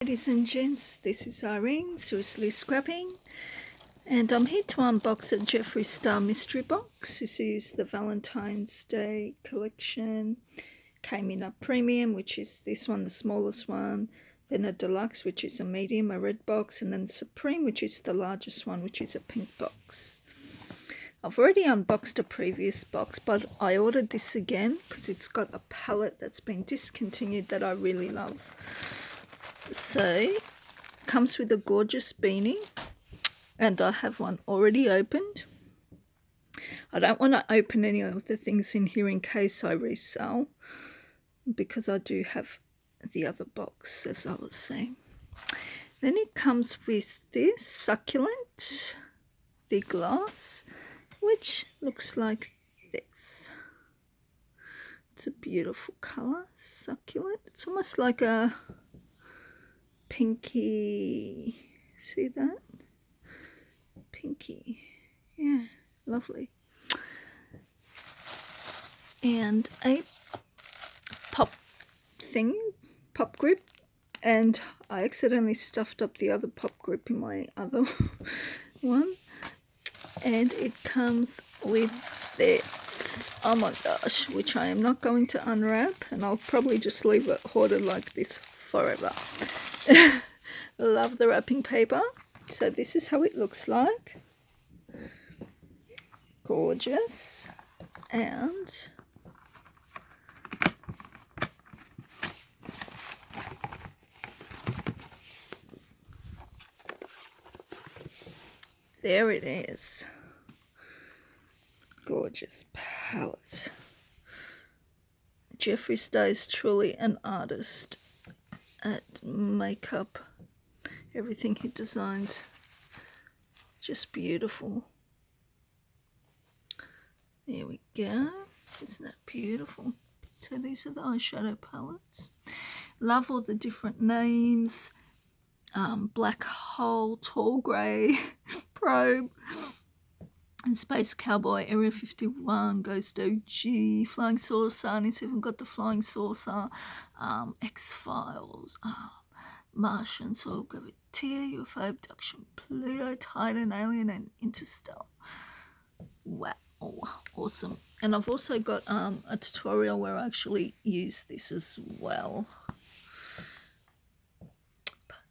Ladies and gents, this is Irene, Seriously Scrapping, and I'm here to unbox a Jeffree Star mystery box. This is the Valentine's Day collection. Came in a premium, which is this one, the smallest one, then a deluxe, which is a medium, a red box, and then supreme, which is the largest one, which is a pink box. I've already unboxed a previous box, but I ordered this again because it's got a palette that's been discontinued that I really love. So, comes with a gorgeous beanie, and I have one already opened. I don't want to open any of the things in here in case I resell, because I do have the other box, as I was saying. Then it comes with this succulent, the glass, which looks like this. It's a beautiful colour, succulent. It's almost like a pinky, see that? Pinky, yeah, lovely. And a pop grip, and I accidentally stuffed up the other pop grip in my other one. And it comes with this, oh my gosh, which I am not going to unwrap, and I'll probably just leave it hoarded like this forever. Love the wrapping paper. So this is how it looks like. Gorgeous. And there it is. Gorgeous palette. Jeffree Star is truly an artist at makeup. Everything he designs, just beautiful. There we go. Isn't that beautiful? So these are the eyeshadow palettes. Love all the different names. Black Hole, Tall Grey, Probe, and Space Cowboy, Area 51, Ghost OG, Flying Saucer, and it's even got the Flying Saucer, X-Files, Martian, Soil Gravity, UFO Abduction, Pluto, Titan, Alien, and Interstellar. Wow, awesome. And I've also got a tutorial where I actually use this as well. I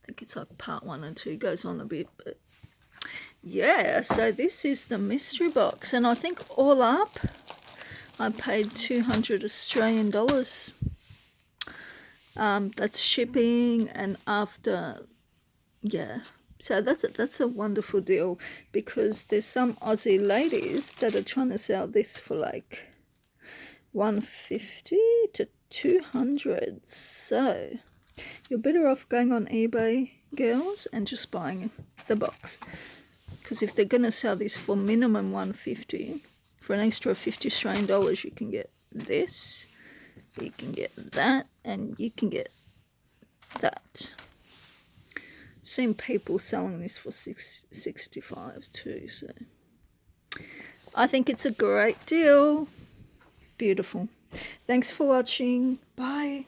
think it's like part 1 and 2, goes on a bit, but yeah, so this is the mystery box, and I think all up I paid 200 Australian dollars. That's shipping, and after, yeah, so that's a wonderful deal, because there's some Aussie ladies that are trying to sell this for like 150 to 200. So you're better off going on eBay, girls, and just buying the box, because if they're going to sell this for minimum 150, for an extra 50 Australian dollars, you can get this, you can get that, and you can get that. I've seen people selling this for $65 too, so I think it's a great deal. Beautiful. Thanks for watching. Bye.